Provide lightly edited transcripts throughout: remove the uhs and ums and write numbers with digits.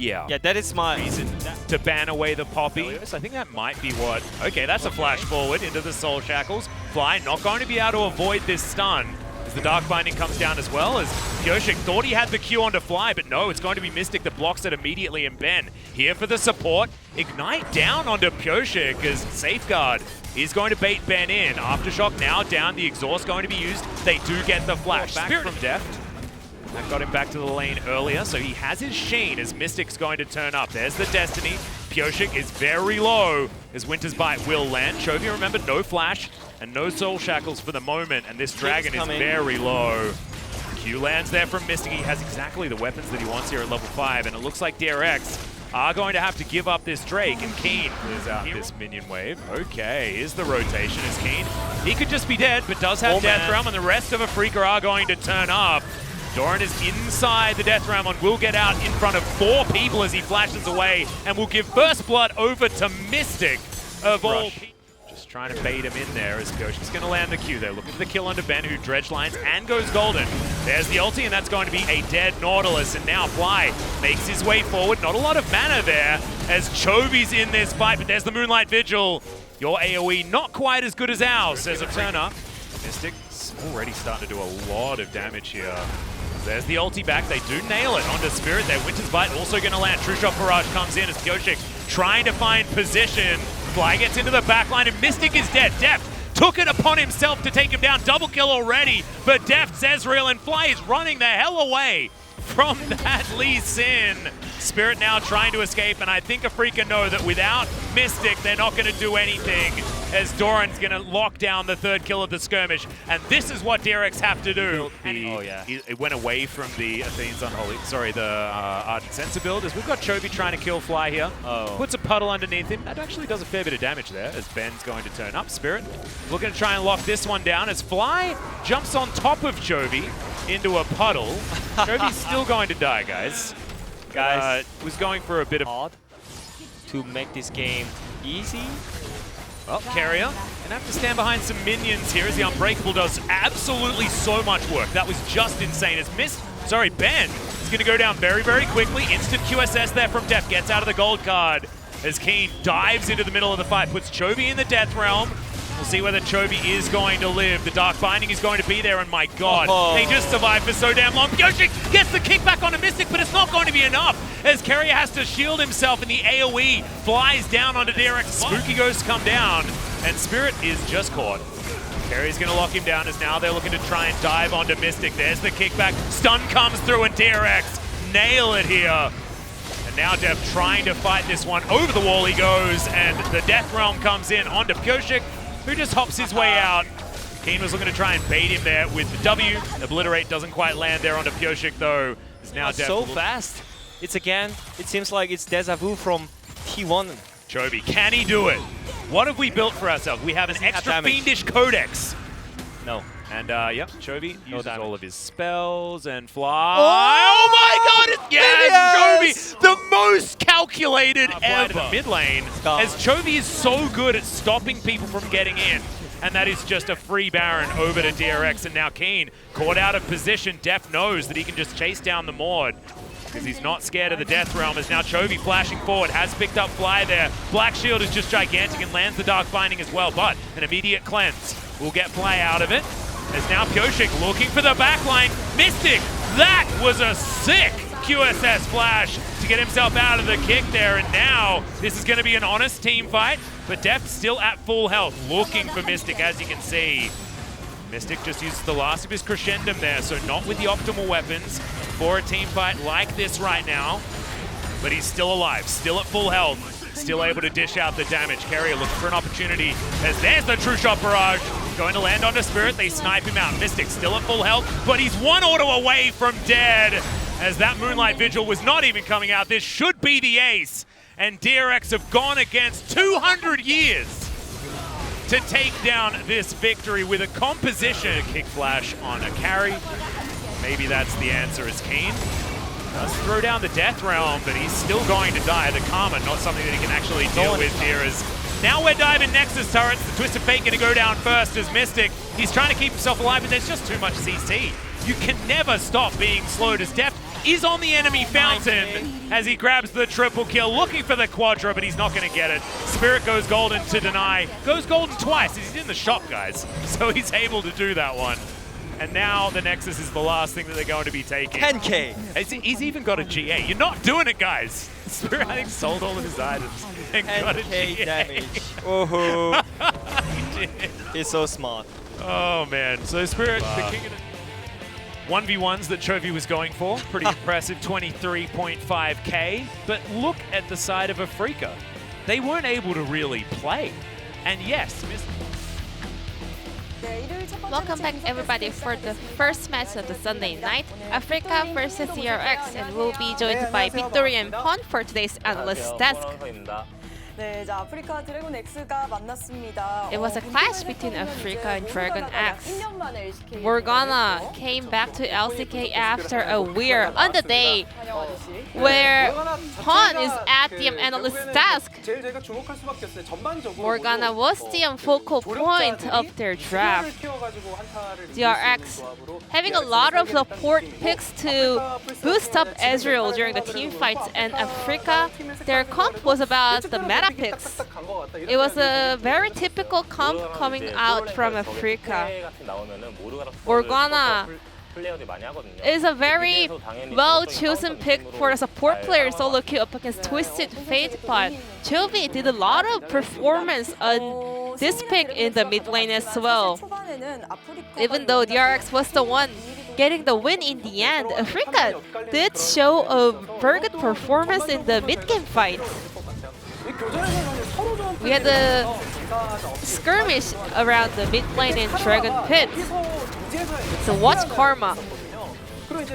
Yeah. Yeah, that is my reason to ban away the Poppy. I think that might be what... Okay, that's a flash forward into the Soul Shackles. Fly not going to be able to avoid this stun. As the Dark Binding comes down as well, as Pyoshik thought he had the Q onto Fly, but no, it's going to be Mystic that blocks it immediately, and Ben here for the support. Ignite down onto Pyoshik as Safeguard is going to bait Ben in. Aftershock now down, the exhaust going to be used. They do get the flash back from Deft. That got him back to the lane earlier, so he has his Sheen as Mystic's going to turn up. There's the Destiny. Pyoshik is very low as Winter's Bite will land. Chovy, remember, no flash and no Soul Shackles for the moment, and this Dragon is very low. Q lands there from Mystic. He has exactly the weapons that he wants here at level 5, and it looks like DRX are going to have to give up this Drake, and Keen clears out this minion wave. Okay, is the rotation as Keen. He could just be dead, but does have Death Realm, and the rest of Afrika are going to turn up. Doran is inside the Death Realm and will get out in front of 4 people as he flashes away, and will give First Blood over to Mystic of all people. Just trying to bait him in there as Pyoshik's going to land the Q there. Looking for the kill onto Ben, who dredge lines and goes golden. There's the ulti, and that's going to be a dead Nautilus, and now Fly makes his way forward. Not a lot of mana there as Chovy's in this fight, but there's the Moonlight Vigil. Your AoE not quite as good as ours, says a turner. Mystic's already starting to do a lot of damage here. There's the ulti back. They do nail it onto Spirit there. Winter's Bite also going to land. True Shot Barrage comes in as Pyoshik trying to find position. Fly gets into the backline and Mystic is dead. Deft took it upon himself to take him down. Double kill already for Deft, Zezreal, and Fly is running the hell away from that Lee Sin. Spirit now trying to escape, and I think Afrika know that without Mystic, they're not going to do anything, as Doran's going to lock down the 3rd kill of the skirmish, and this is what DRX have to do. It went away from the Athene's Unholy, sorry, the Ardent Sensor build, as we've got Chovy trying to kill Fly here. Puts a puddle underneath him. That actually does a fair bit of damage there, as Ben's going to turn up. Spirit looking to try and lock this one down, as Fly jumps on top of Chovy into a puddle. Chovy's still going to die, guys. Was going for a bit of odd to make this game easy. Well, Carrier gonna have to stand behind some minions here as the Unbreakable does absolutely so much work. That was just insane. As Ben is gonna go down very, very quickly. Instant QSS there from Deft, gets out of the gold card as Keen dives into the middle of the fight, puts Chovy in the Death Realm. We'll see whether Chovy is going to live. The Dark Binding is going to be there, and my god, they just survived for so damn long. Pyoshik gets the kickback onto Mystic, but it's not going to be enough, as Carrier has to shield himself, and the AoE flies down onto DRX. Spooky Ghosts come down, and Spirit is just caught. Carrier's going to lock him down, as now they're looking to try and dive onto Mystic. There's the kickback. Stun comes through, and DRX nail it here. And now Deft trying to fight this one. Over the wall he goes, and the Death Realm comes in onto Pyoshik, who just hops his way out. Keen was looking to try and bait him there with the W. Obliterate doesn't quite land there onto Pyoshik, though. Is now so fast. It's again, it seems like it's deja vu from T1. Chovy, can he do it? What have we built for ourselves? We have an extra fiendish codex. No. And yep, Chovy uses all of his spells and fly. Oh my god, yes! Chovy, the most calculated ever. The mid lane, as Chovy is so good at stopping people from getting in. And that is just a free Baron over to DRX. And now Keen, caught out of position. Deft knows that he can just chase down the Maud, because he's not scared of the Death Realm. As now Chovy flashing forward, has picked up Fly there. Black Shield is just gigantic and lands the Dark Binding as well, but an immediate cleanse will get Fly out of it. As now Pyoshik looking for the backline. Mystic, that was a sick QSS flash to get himself out of the kick there. And now this is going to be an honest team fight, but Deft still at full health, looking for Mystic, as you can see. Mystic just uses the last of his crescendum there, so not with the optimal weapons for a team fight like this right now. But he's still alive, still at full health, still able to dish out the damage. Carrier looking for an opportunity, as there's the True Shot Barrage. Going to land onto Spirit, they snipe him out. Mystic still at full health, but he's one auto away from dead, as that Moonlight Vigil was not even coming out. This should be the ace, and DRX have gone against 200 years to take down this victory with a composition. Kick flash on a carry. Maybe that's the answer, as Keen does throw down the Death Realm, but he's still going to die. The Karma, not something that he can actually deal with here. As now we're diving Nexus turrets. The Twisted Fate going to go down first as Mystic. He's trying to keep himself alive, but there's just too much CC. You can never stop being slowed, as Deft is on the enemy fountain as he grabs the triple kill, looking for the quadra, but he's not going to get it. Spirit goes golden to deny. Goes golden twice. He's in the shop, guys. So he's able to do that one. And now the Nexus is the last thing that they're going to be taking. 10K. He's even got a GA. You're not doing it, guys. Spirit, I think, sold all of his items and got a 10K GA. damage. Oh, He did. he's so smart. Oh, man. So Spirit, the king of the 1v1s that Chovy was going for. Pretty impressive, 23.5k. But look at the side of Africa. They weren't able to really play. And yes, Welcome back everybody for the first match of the Sunday night, Africa versus DRX, and we'll be joined by Victory and Pon for today's analyst desk. 네, 자, 아프리카 드래곤 X가 만났습니다. It was a clash between Africa and Dragon X. 1년 만에 LCK Morgana came back to LCK after a weird on the day where Pon is at the analyst desk. Morgana was the focal point of their draft. DRX having a lot of support picks to boost up Ezreal during the team fights, and Africa, their comp was about the meta picks. It was a very typical comp coming out from Africa. Morgana is a very well-chosen pick for a support player solo queue up against Twisted Fate, but Chovy did a lot of performance on this pick in the mid lane as well. Even though DRX was the one getting the win in the end, Africa did show a very good performance in the mid-game fight. We had a skirmish around the mid lane in Dragon Pit. So watch Karma.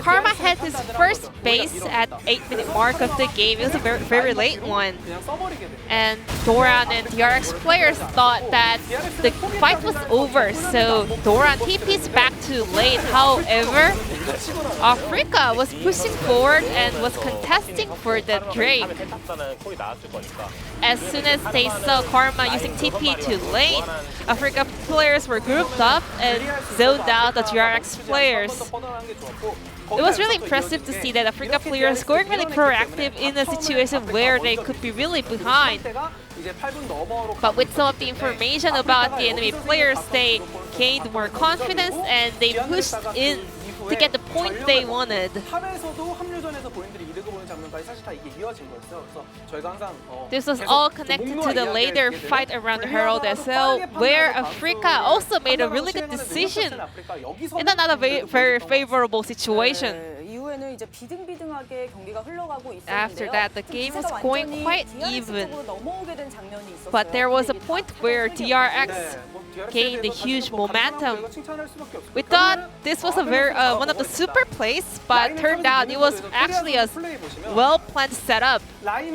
Karma had his first base at 8-minute mark of the game. It was a very late one. And Doran and DRX players thought that the fight was over, so Doran TP's back to late. However, Africa was pushing forward and was contesting for the Drake. As soon as they saw Karma using TP to late, Africa players were grouped up and zoned out the DRX players. It was really impressive to see that Africa players going really proactive in a situation where they could be really behind. But with some of the information about the enemy players, they gained more confidence and they pushed in to get the point they wanted. This was all connected to the later fight around Herald SL, where Africa also made a really good decision in another very favorable situation. After that, the game was going quite even. But there was a point where DRX gained a huge momentum. We thought this was a one of the super plays, but turned out it was actually a well-planned setup.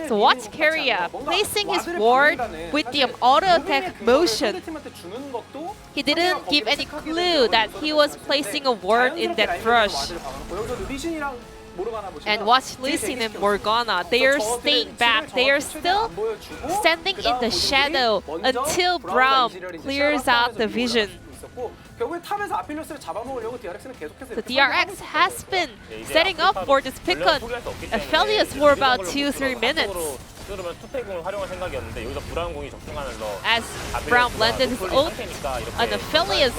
So watch Keria placing his ward with the auto attack motion. He didn't give any clue that he was placing a ward in that rush. And watch Lee Sin and Morgana. They are staying back. They are still standing in the shadow until Braum clears out the vision. The DRX has been setting up for this pick-on Aphelios for about 2-3 minutes. As Braum landed his ult on Aphelios,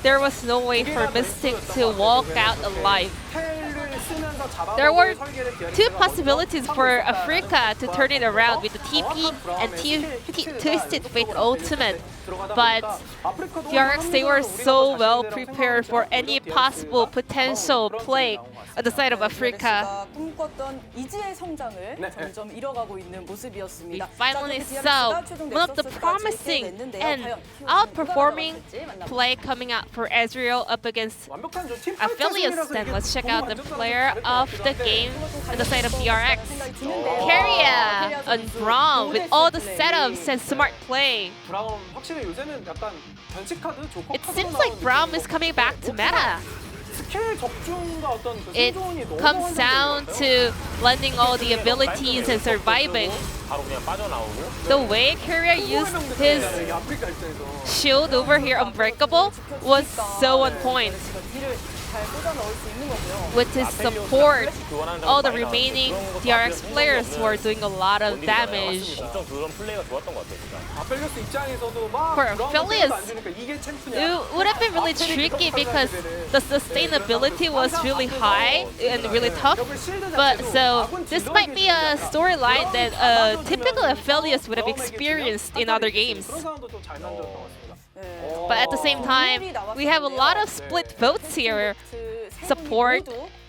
there was no way for Mystic to walk out alive. There were two possibilities for Africa to turn it around with the TP and Twisted Fate ultimate. But DRX, they were so well prepared for any possible potential play on the side of Africa. We finally saw one of the promising and outperforming play coming out for Ezreal up against Aphelios. Then let's check out the player of the game on the side of DRX. Keria on Braum with all the setups and smart play. It seems like Braum is coming back to meta. It comes down to blending all the abilities and surviving. The way Keria used his shield over here, Unbreakable, was so on point. 잘 꽂아 넣을 수 있는 거고요. with his support, all the remaining DRX players were doing a lot of damage. 엄청 그런 플레이가 좋았던 것 같아요. 진짜. 아펠리오스 입장에서도 막 For 그런 Aphelios, 것들도 안 주니까 이게 챔프냐. It would have been really tricky because the sustainability was really high and really tough. But so this might be a storyline that typical Aphelios would have experienced in other games. 그런 상황도 좀 잘 만들었던 것 같습니다. 네. But at the same time, we have a lot of split votes here. Support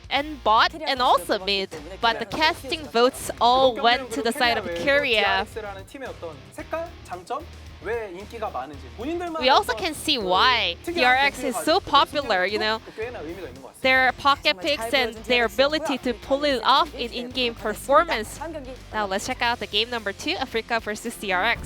and bot and also mid. But the casting votes all went to the side of Kyria. DRX라는 팀의 어떤 색깔, 장점, 왜 인기가 많은지 본인들만 We also can see why DRX is so popular, you know. 꽤나 의미가 있는 것 같습니다. Their pocket picks and their ability to pull it off in in-game performance. 한 경기 Now let's check out the game number 2, Africa versus DRX.